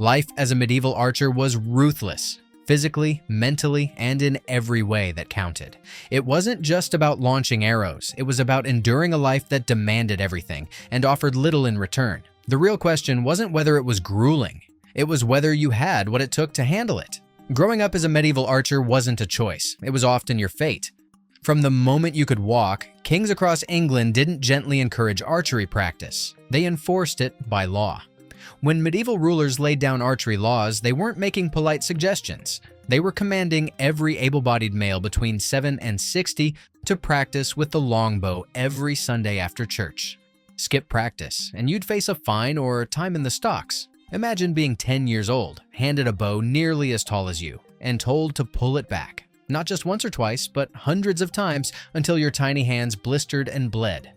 Life as a medieval archer was ruthless, physically, mentally, and in every way that counted. It wasn't just about launching arrows, it was about enduring a life that demanded everything and offered little in return. The real question wasn't whether it was grueling, it was whether you had what it took to handle it. Growing up as a medieval archer wasn't a choice, it was often your fate. From the moment you could walk, kings across England didn't gently encourage archery practice. They enforced it by law. When medieval rulers laid down archery laws, they weren't making polite suggestions. They were commanding every able-bodied male between 7 and 60 to practice with the longbow every Sunday after church. Skip practice, and you'd face a fine or time in the stocks. Imagine being 10 years old, handed a bow nearly as tall as you, and told to pull it back. Not just once or twice, but hundreds of times until your tiny hands blistered and bled.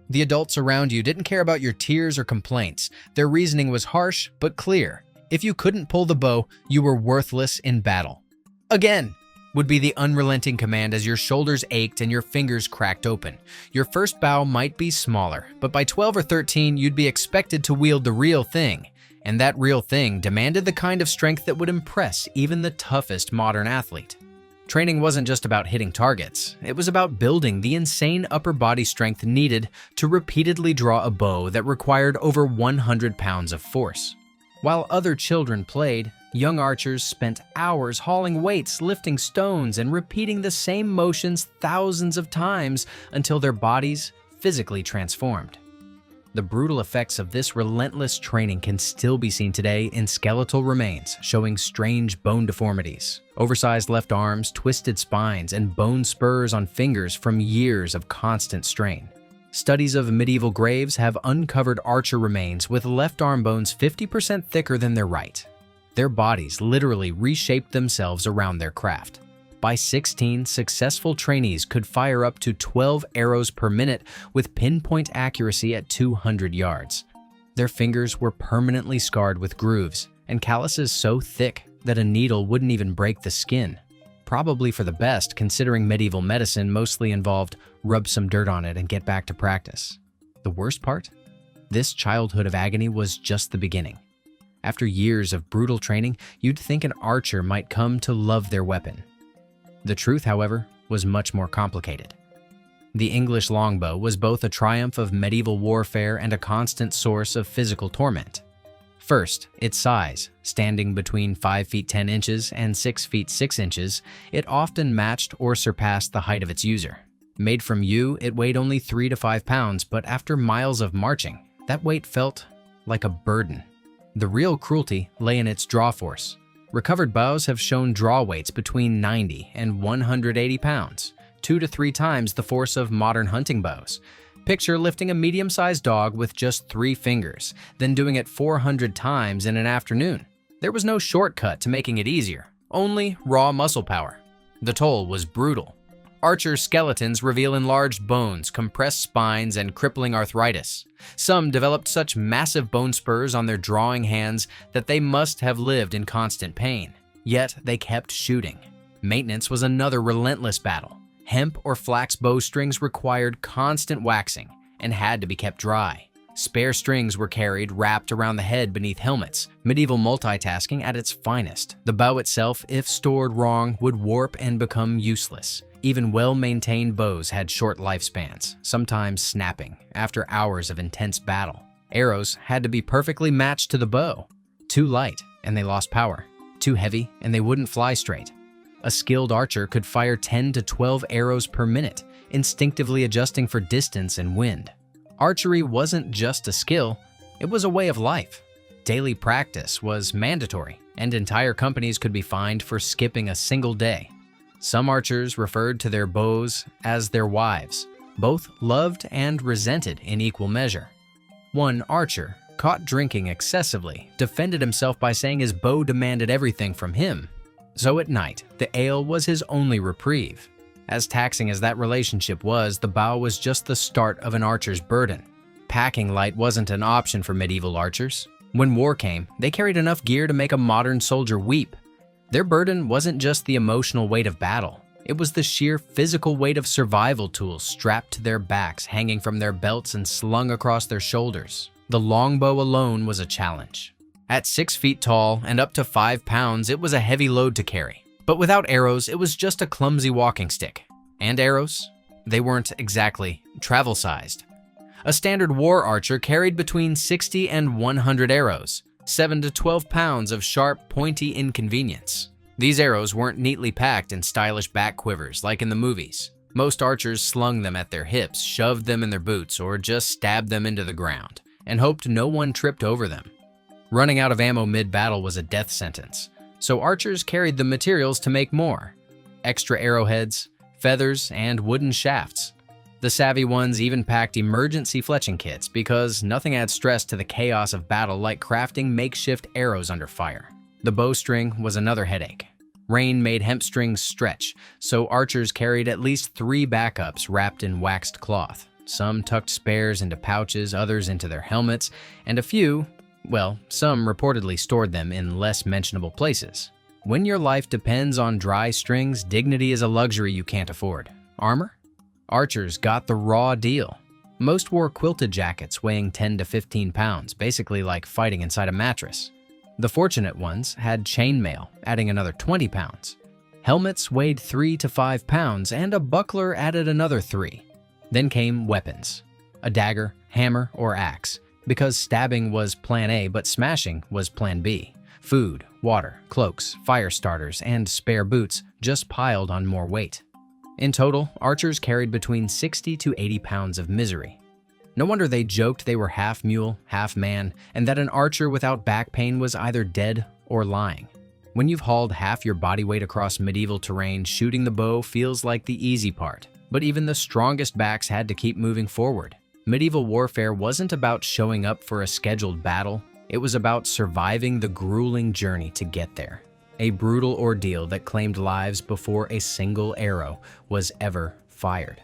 The adults around you didn't care about your tears or complaints. Their reasoning was harsh but clear. If you couldn't pull the bow, you were worthless in battle. Again, would be the unrelenting command as your shoulders ached and your fingers cracked open. Your first bow might be smaller, but by 12 or 13, you'd be expected to wield the real thing. And that real thing demanded the kind of strength that would impress even the toughest modern athlete. Training wasn't just about hitting targets, it was about building the insane upper body strength needed to repeatedly draw a bow that required over 100 pounds of force. While other children played, young archers spent hours hauling weights, lifting stones, and repeating the same motions thousands of times until their bodies physically transformed. The brutal effects of this relentless training can still be seen today in skeletal remains showing strange bone deformities, oversized left arms, twisted spines, and bone spurs on fingers from years of constant strain. Studies of medieval graves have uncovered archer remains with left arm bones 50% thicker than their right. Their bodies literally reshaped themselves around their craft. By 16, successful trainees could fire up to 12 arrows per minute with pinpoint accuracy at 200 yards. Their fingers were permanently scarred with grooves and calluses so thick that a needle wouldn't even break the skin. Probably for the best, considering medieval medicine mostly involved rub some dirt on it and get back to practice. The worst part? This childhood of agony was just the beginning. After years of brutal training, you'd think an archer might come to love their weapon. The truth, however, was much more complicated. The English longbow was both a triumph of medieval warfare and a constant source of physical torment. First, its size, standing between 5 feet 10 inches and 6 feet 6 inches, it often matched or surpassed the height of its user. Made from yew, it weighed only 3 to 5 pounds, but after miles of marching, that weight felt like a burden. The real cruelty lay in its draw force. Recovered bows have shown draw weights between 90 and 180 pounds, 2 to 3 times the force of modern hunting bows. Picture lifting a medium-sized dog with just 3 fingers, then doing it 400 times in an afternoon. There was no shortcut to making it easier, only raw muscle power. The toll was brutal. Archer skeletons reveal enlarged bones, compressed spines, and crippling arthritis. Some developed such massive bone spurs on their drawing hands that they must have lived in constant pain. Yet they kept shooting. Maintenance was another relentless battle. Hemp or flax bowstrings required constant waxing and had to be kept dry. Spare strings were carried wrapped around the head beneath helmets, medieval multitasking at its finest. The bow itself, if stored wrong, would warp and become useless. Even well-maintained bows had short lifespans, sometimes snapping after hours of intense battle. Arrows had to be perfectly matched to the bow. Too light, and they lost power. Too heavy, and they wouldn't fly straight. A skilled archer could fire 10 to 12 arrows per minute, instinctively adjusting for distance and wind. Archery wasn't just a skill, it was a way of life. Daily practice was mandatory, and entire companies could be fined for skipping a single day. Some archers referred to their bows as their wives, both loved and resented in equal measure. One archer, caught drinking excessively, defended himself by saying his bow demanded everything from him. So at night, the ale was his only reprieve. As taxing as that relationship was, the bow was just the start of an archer's burden. Packing light wasn't an option for medieval archers. When war came, they carried enough gear to make a modern soldier weep. Their burden wasn't just the emotional weight of battle. It was the sheer physical weight of survival tools strapped to their backs, hanging from their belts and slung across their shoulders. The longbow alone was a challenge. At 6 feet tall and up to 5 pounds, it was a heavy load to carry. But without arrows, it was just a clumsy walking stick. And arrows? They weren't exactly travel-sized. A standard war archer carried between 60 and 100 arrows, 7 to 12 pounds of sharp, pointy inconvenience. These arrows weren't neatly packed in stylish back quivers like in the movies. Most archers slung them at their hips, shoved them in their boots, or just stabbed them into the ground, and hoped no one tripped over them. Running out of ammo mid-battle was a death sentence, so archers carried the materials to make more. Extra arrowheads, feathers, and wooden shafts. The savvy ones even packed emergency fletching kits because nothing adds stress to the chaos of battle like crafting makeshift arrows under fire. The bowstring was another headache. Rain made hemp strings stretch, so archers carried at least 3 backups wrapped in waxed cloth. Some tucked spares into pouches, others into their helmets, and a few, well, some reportedly stored them in less mentionable places. When your life depends on dry strings, dignity is a luxury you can't afford. Armor? Archers got the raw deal. Most wore quilted jackets weighing 10 to 15 pounds, basically like fighting inside a mattress. The fortunate ones had chainmail, adding another 20 pounds. Helmets weighed 3 to 5 pounds, and a buckler added another 3. Then came weapons. A dagger, hammer, or axe, because stabbing was plan A, but smashing was plan B. Food, water, cloaks, fire starters, and spare boots just piled on more weight. In total, archers carried between 60 to 80 pounds of misery. No wonder they joked they were half mule, half man, and that an archer without back pain was either dead or lying. When you've hauled half your body weight across medieval terrain, shooting the bow feels like the easy part. But even the strongest backs had to keep moving forward. Medieval warfare wasn't about showing up for a scheduled battle. It was about surviving the grueling journey to get there. A brutal ordeal that claimed lives before a single arrow was ever fired.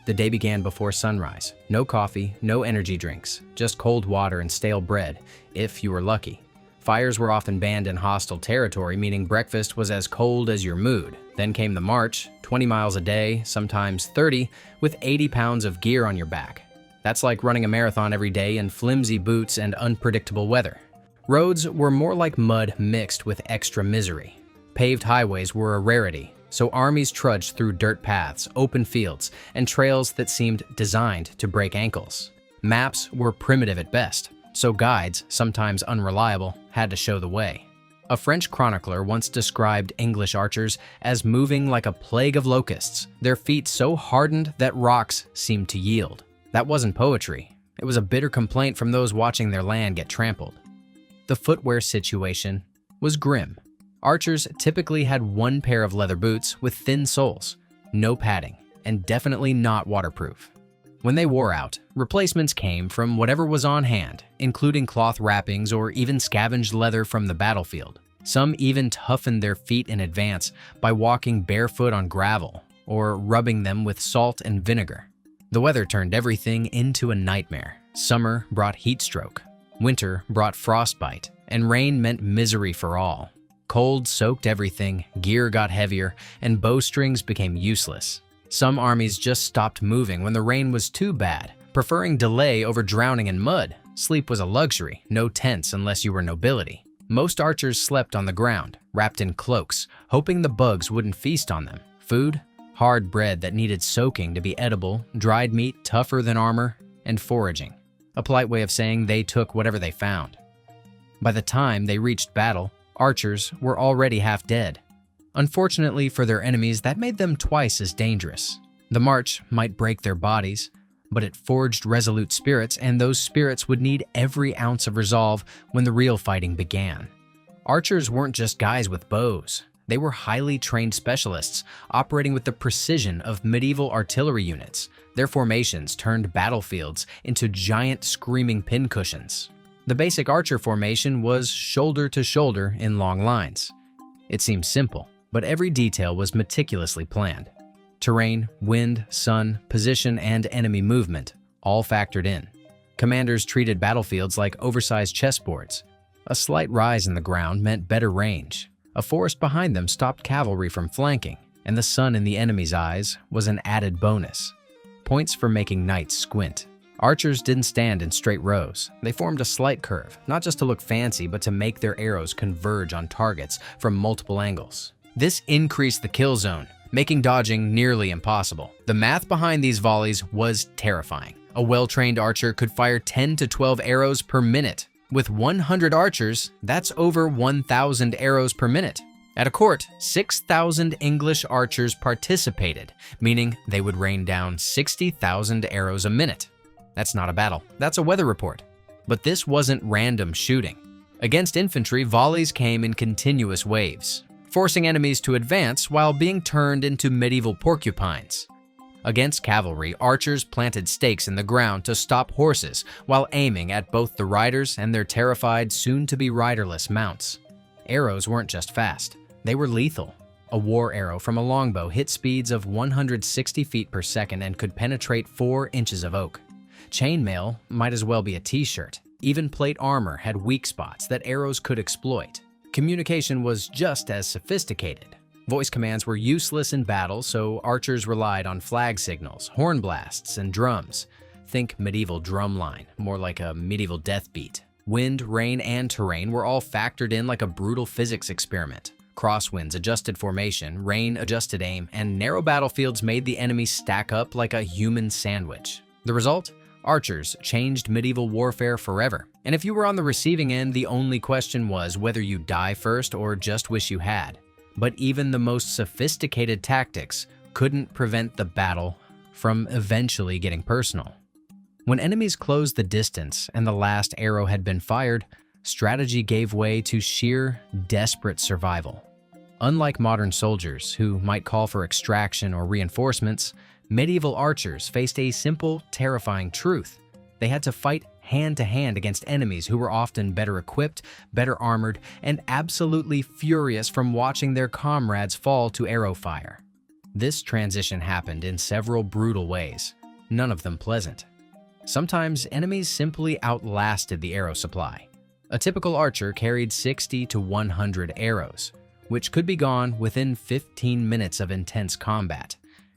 The day began before sunrise. No coffee, no energy drinks, just cold water and stale bread, if you were lucky. Fires were often banned in hostile territory, meaning breakfast was as cold as your mood. Then came the march, 20 miles a day, sometimes 30, with 80 pounds of gear on your back. That's like running a marathon every day in flimsy boots and unpredictable weather. Roads were more like mud mixed with extra misery. Paved highways were a rarity, so armies trudged through dirt paths, open fields, and trails that seemed designed to break ankles. Maps were primitive at best, so guides, sometimes unreliable, had to show the way. A French chronicler once described English archers as moving like a plague of locusts, their feet so hardened that rocks seemed to yield. That wasn't poetry. It was a bitter complaint from those watching their land get trampled. The footwear situation was grim. Archers typically had 1 pair of leather boots with thin soles, no padding, and definitely not waterproof. When they wore out, replacements came from whatever was on hand, including cloth wrappings or even scavenged leather from the battlefield. Some even toughened their feet in advance by walking barefoot on gravel or rubbing them with salt and vinegar. The weather turned everything into a nightmare. Summer brought heat stroke. Winter brought frostbite, and rain meant misery for all. Cold soaked everything, gear got heavier, and bowstrings became useless. Some armies just stopped moving when the rain was too bad, preferring delay over drowning in mud. Sleep was a luxury, no tents unless you were nobility. Most archers slept on the ground, wrapped in cloaks, hoping the bugs wouldn't feast on them. Food? Hard bread that needed soaking to be edible, dried meat tougher than armor, and foraging. A polite way of saying they took whatever they found. By the time they reached battle, archers were already half dead. Unfortunately for their enemies, that made them twice as dangerous. The march might break their bodies, but it forged resolute spirits, and those spirits would need every ounce of resolve when the real fighting began. Archers weren't just guys with bows. They were highly trained specialists, operating with the precision of medieval artillery units. Their formations turned battlefields into giant screaming pincushions. The basic archer formation was shoulder to shoulder in long lines. It seemed simple, but every detail was meticulously planned. Terrain, wind, sun, position, and enemy movement all factored in. Commanders treated battlefields like oversized chessboards. A slight rise in the ground meant better range. A forest behind them stopped cavalry from flanking, and the sun in the enemy's eyes was an added bonus. Points for making knights squint. Archers didn't stand in straight rows. They formed a slight curve, not just to look fancy, but to make their arrows converge on targets from multiple angles. This increased the kill zone, making dodging nearly impossible. The math behind these volleys was terrifying. A well-trained archer could fire 10 to 12 arrows per minute. With 100 archers, that's over 1,000 arrows per minute. At a court, 6,000 English archers participated, meaning they would rain down 60,000 arrows a minute. That's not a battle, that's a weather report. But this wasn't random shooting. Against infantry, volleys came in continuous waves, forcing enemies to advance while being turned into medieval porcupines. Against cavalry, archers planted stakes in the ground to stop horses while aiming at both the riders and their terrified, soon-to-be riderless mounts. Arrows weren't just fast, they were lethal. A war arrow from a longbow hit speeds of 160 feet per second and could penetrate 4 inches of oak. Chainmail might as well be a t-shirt. Even plate armor had weak spots that arrows could exploit. Communication was just as sophisticated. Voice commands were useless in battle, so archers relied on flag signals, horn blasts, and drums. Think medieval drumline, more like a medieval death beat. Wind, rain, and terrain were all factored in like a brutal physics experiment. Crosswinds adjusted formation, rain adjusted aim, and narrow battlefields made the enemy stack up like a human sandwich. The result? Archers changed medieval warfare forever. And if you were on the receiving end, the only question was whether you die first or just wish you had. But even the most sophisticated tactics couldn't prevent the battle from eventually getting personal. When enemies closed the distance and the last arrow had been fired, strategy gave way to sheer, desperate survival. Unlike modern soldiers, who might call for extraction or reinforcements, medieval archers faced a simple, terrifying truth. They had to fight hand-to-hand against enemies who were often better equipped, better armored, and absolutely furious from watching their comrades fall to arrow fire. This transition happened in several brutal ways, none of them pleasant. Sometimes enemies simply outlasted the arrow supply. A typical archer carried 60 to 100 arrows, which could be gone within 15 minutes of intense combat.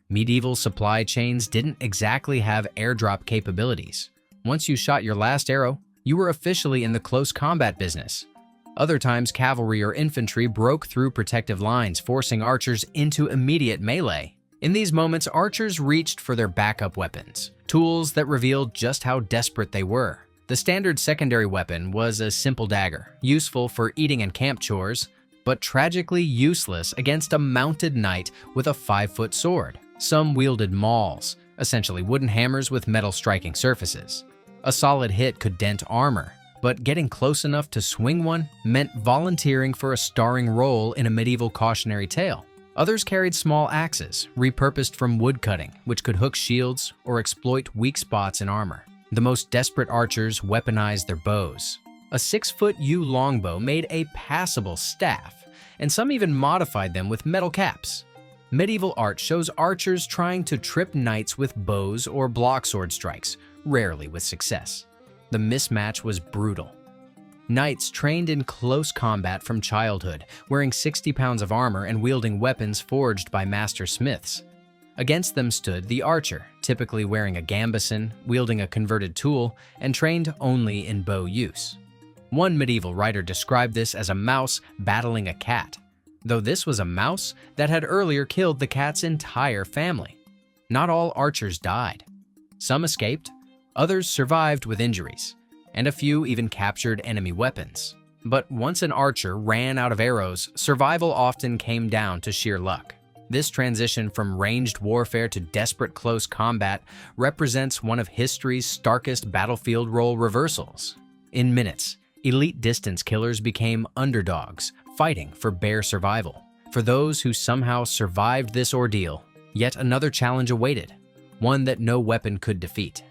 Medieval supply chains didn't exactly have airdrop capabilities. Once you shot your last arrow, you were officially in the close combat business. Other times, cavalry or infantry broke through protective lines, forcing archers into immediate melee. In these moments, archers reached for their backup weapons, tools that revealed just how desperate they were. The standard secondary weapon was a simple dagger, useful for eating and camp chores, but tragically useless against a mounted knight with a 5-foot sword. Some wielded mauls, essentially wooden hammers with metal striking surfaces. A solid hit could dent armor, but getting close enough to swing one meant volunteering for a starring role in a medieval cautionary tale. Others carried small axes, repurposed from wood cutting, which could hook shields or exploit weak spots in armor. The most desperate archers weaponized their bows. A 6-foot yew longbow made a passable staff, and some even modified them with metal caps. Medieval art shows archers trying to trip knights with bows or block sword strikes, rarely with success. The mismatch was brutal. Knights trained in close combat from childhood, wearing 60 pounds of armor and wielding weapons forged by master smiths. Against them stood the archer, typically wearing a gambeson, wielding a converted tool, and trained only in bow use. One medieval writer described this as a mouse battling a cat, though this was a mouse that had earlier killed the cat's entire family. Not all archers died. Some escaped, others survived with injuries, and a few even captured enemy weapons. But once an archer ran out of arrows, survival often came down to sheer luck. This transition from ranged warfare to desperate close combat represents one of history's starkest battlefield role reversals. In minutes, elite distance killers became underdogs, fighting for bare survival. For those who somehow survived this ordeal, yet another challenge awaited, one that no weapon could defeat.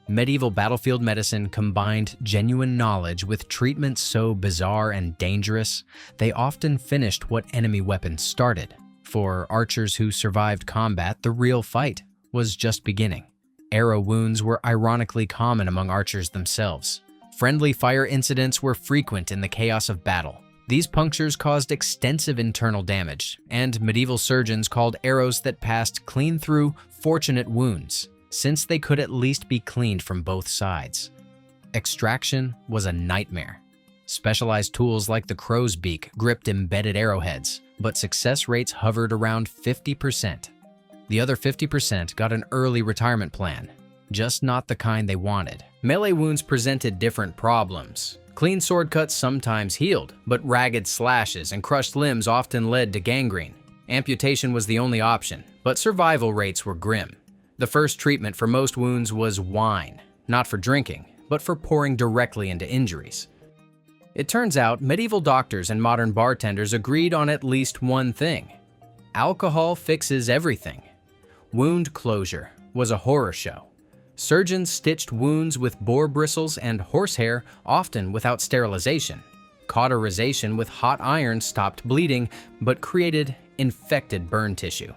Medieval battlefield medicine combined genuine knowledge with treatments so bizarre and dangerous, they often finished what enemy weapons started. For archers who survived combat, the real fight was just beginning. Arrow wounds were ironically common among archers themselves. Friendly fire incidents were frequent in the chaos of battle. These punctures caused extensive internal damage, and medieval surgeons called arrows that passed clean through fortunate wounds. since they could at least be cleaned from both sides. Extraction was a nightmare. Specialized tools like the crow's beak gripped embedded arrowheads, but success rates hovered around 50%. The other 50% got an early retirement plan, just not the kind they wanted. Melee wounds presented different problems. Clean sword cuts sometimes healed, but ragged slashes and crushed limbs often led to gangrene. Amputation was the only option, but survival rates were grim. The first treatment for most wounds was wine, not for drinking, but for pouring directly into injuries. It turns out medieval doctors and modern bartenders agreed on at least one thing: alcohol fixes everything. Wound closure was a horror show. Surgeons stitched wounds with boar bristles and horsehair, often without sterilization. Cauterization with hot iron stopped bleeding, but created infected burn tissue.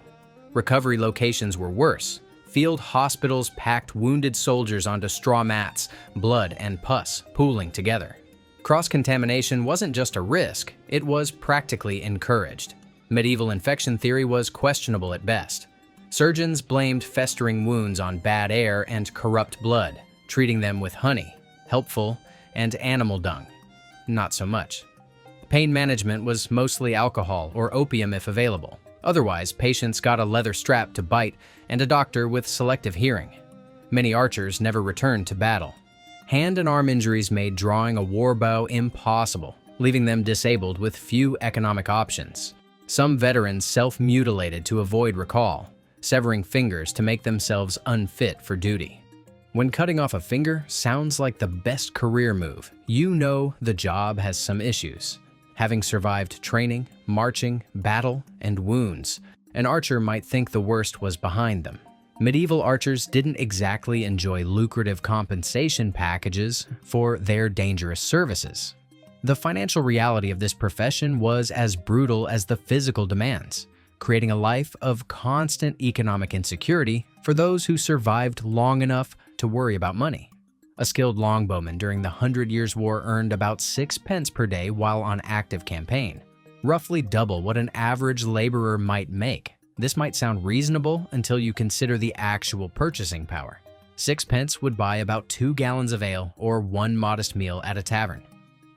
Recovery locations were worse. Field hospitals packed wounded soldiers onto straw mats, blood and pus pooling together. Cross-contamination wasn't just a risk, it was practically encouraged. Medieval infection theory was questionable at best. Surgeons blamed festering wounds on bad air and corrupt blood, treating them with honey, helpful, and animal dung. Not so much. Pain management was mostly alcohol or opium if available. Otherwise, patients got a leather strap to bite and a doctor with selective hearing. Many archers never returned to battle. Hand and arm injuries made drawing a war bow impossible, leaving them disabled with few economic options. Some veterans self-mutilated to avoid recall, severing fingers to make themselves unfit for duty. When cutting off a finger sounds like the best career move, you know the job has some issues. Having survived training, marching, battle, and wounds, an archer might think the worst was behind them. Medieval archers didn't exactly enjoy lucrative compensation packages for their dangerous services. The financial reality of this profession was as brutal as the physical demands, creating a life of constant economic insecurity for those who survived long enough to worry about money. A skilled longbowman during the 100 Years' War earned about 6 pence per day while on active campaign, roughly double what an average laborer might make. This might sound reasonable until you consider the actual purchasing power. 6 pence would buy about 2 gallons of ale or one modest meal at a tavern.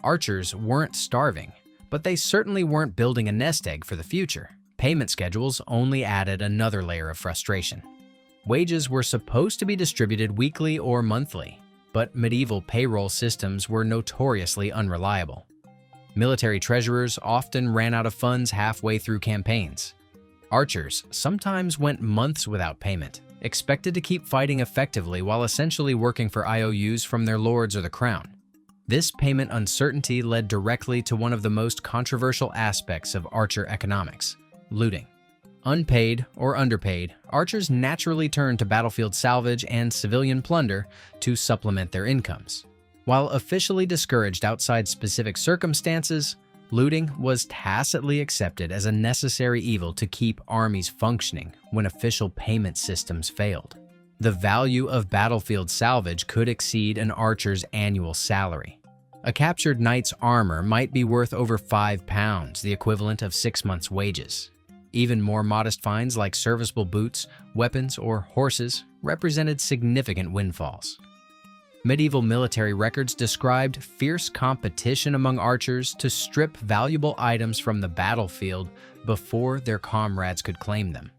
Archers weren't starving, but they certainly weren't building a nest egg for the future. Payment schedules only added another layer of frustration. Wages were supposed to be distributed weekly or monthly, but medieval payroll systems were notoriously unreliable. Military treasurers often ran out of funds halfway through campaigns. Archers sometimes went months without payment, expected to keep fighting effectively while essentially working for IOUs from their lords or the crown. This payment uncertainty led directly to one of the most controversial aspects of archer economics: looting. Unpaid or underpaid, archers naturally turned to battlefield salvage and civilian plunder to supplement their incomes. While officially discouraged outside specific circumstances, looting was tacitly accepted as a necessary evil to keep armies functioning when official payment systems failed. The value of battlefield salvage could exceed an archer's annual salary. A captured knight's armor might be worth over £5, the equivalent of 6 months' wages. Even more modest finds like serviceable boots, weapons, or horses represented significant windfalls. Medieval military records described fierce competition among archers to strip valuable items from the battlefield before their comrades could claim them.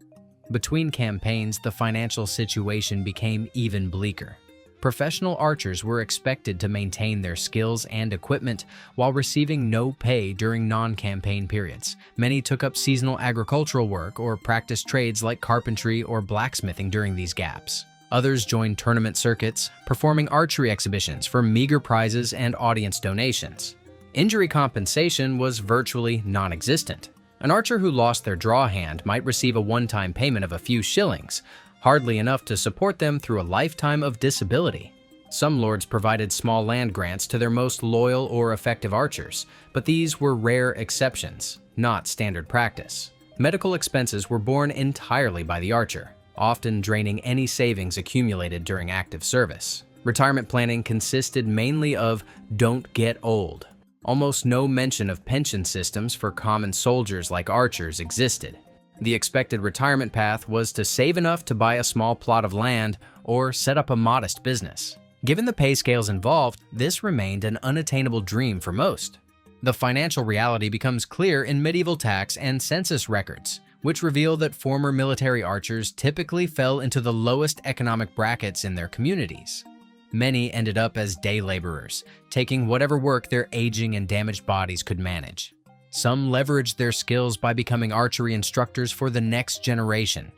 Between campaigns, the financial situation became even bleaker. Professional archers were expected to maintain their skills and equipment while receiving no pay during non-campaign periods. Many took up seasonal agricultural work or practiced trades like carpentry or blacksmithing during these gaps. Others joined tournament circuits, performing archery exhibitions for meager prizes and audience donations. Injury compensation was virtually non-existent. An archer who lost their draw hand might receive a one-time payment of a few shillings, hardly enough to support them through a lifetime of disability. Some lords provided small land grants to their most loyal or effective archers, but these were rare exceptions, not standard practice. Medical expenses were borne entirely by the archer, often draining any savings accumulated during active service. Retirement planning consisted mainly of "don't get old." Almost no mention of pension systems for common soldiers like archers existed. The expected retirement path was to save enough to buy a small plot of land or set up a modest business. Given the pay scales involved, this remained an unattainable dream for most. The financial reality becomes clear in medieval tax and census records, which reveal that former military archers typically fell into the lowest economic brackets in their communities. Many ended up as day laborers, taking whatever work their aging and damaged bodies could manage. Some leveraged their skills by becoming archery instructors for the next generation,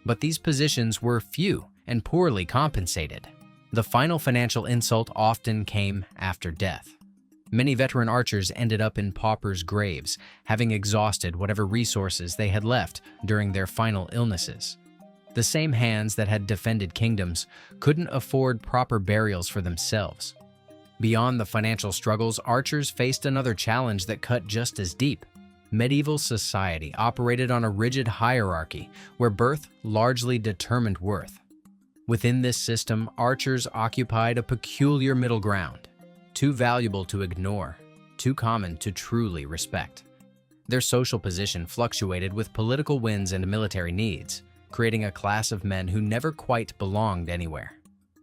but these positions were few and poorly compensated. The final financial insult often came after death. Many veteran archers ended up in paupers' graves, having exhausted whatever resources they had left during their final illnesses. The same hands that had defended kingdoms couldn't afford proper burials for themselves. Beyond the financial struggles, archers faced another challenge that cut just as deep. Medieval society operated on a rigid hierarchy where birth largely determined worth. Within this system, archers occupied a peculiar middle ground, too valuable to ignore, too common to truly respect. Their social position fluctuated with political winds and military needs, creating a class of men who never quite belonged anywhere.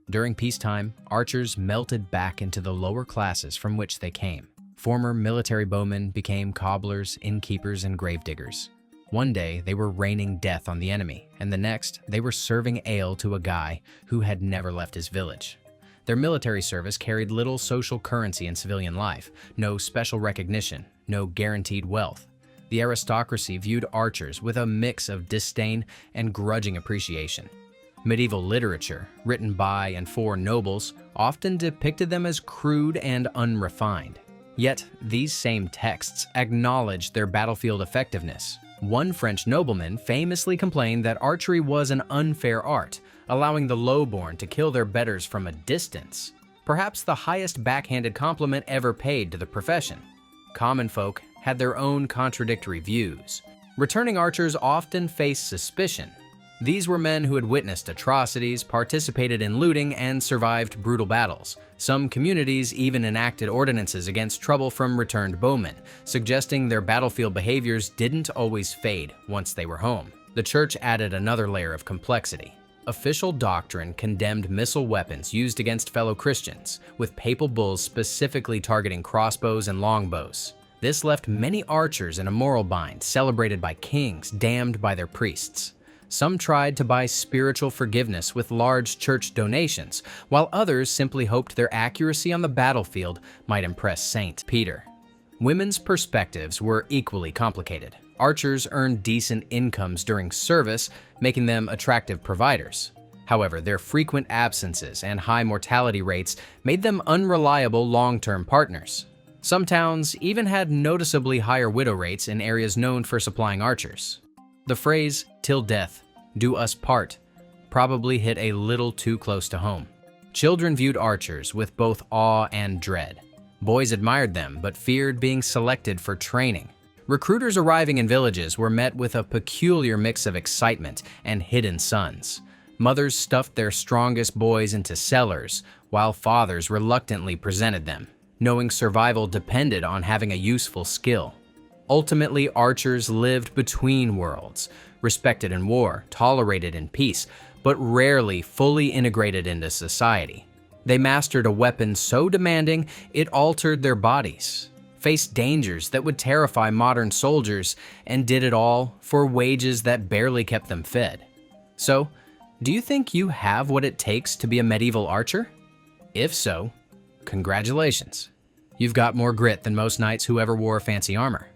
During peacetime, archers melted back into the lower classes from which they came. Former military bowmen became cobblers, innkeepers, and gravediggers. One day, they were raining death on the enemy, and the next, they were serving ale to a guy who had never left his village. Their military service carried little social currency in civilian life, no special recognition, no guaranteed wealth. The aristocracy viewed archers with a mix of disdain and grudging appreciation. Medieval literature, written by and for nobles, often depicted them as crude and unrefined. Yet, these same texts acknowledged their battlefield effectiveness. One French nobleman famously complained that archery was an unfair art, allowing the lowborn to kill their betters from a distance, perhaps the highest backhanded compliment ever paid to the profession. Common folk had their own contradictory views. Returning archers often faced suspicion. These were men who had witnessed atrocities, participated in looting, and survived brutal battles. Some communities even enacted ordinances against trouble from returned bowmen, suggesting their battlefield behaviors didn't always fade once they were home. The church added another layer of complexity. Official doctrine condemned missile weapons used against fellow Christians, with papal bulls specifically targeting crossbows and longbows. This left many archers in a moral bind, celebrated by kings, damned by their priests. Some tried to buy spiritual forgiveness with large church donations, while others simply hoped their accuracy on the battlefield might impress Saint Peter. Women's perspectives were equally complicated. Archers earned decent incomes during service, making them attractive providers. However, their frequent absences and high mortality rates made them unreliable long-term partners. Some towns even had noticeably higher widow rates in areas known for supplying archers. The phrase, "till death, do us part," probably hit a little too close to home. Children viewed archers with both awe and dread. Boys admired them, but feared being selected for training. Recruiters arriving in villages were met with a peculiar mix of excitement and hidden sons. Mothers stuffed their strongest boys into cellars, while fathers reluctantly presented them, knowing survival depended on having a useful skill. Ultimately, archers lived between worlds, respected in war, tolerated in peace, but rarely fully integrated into society. They mastered a weapon so demanding it altered their bodies, faced dangers that would terrify modern soldiers, and did it all for wages that barely kept them fed. So, do you think you have what it takes to be a medieval archer? If so, congratulations. You've got more grit than most knights who ever wore fancy armor.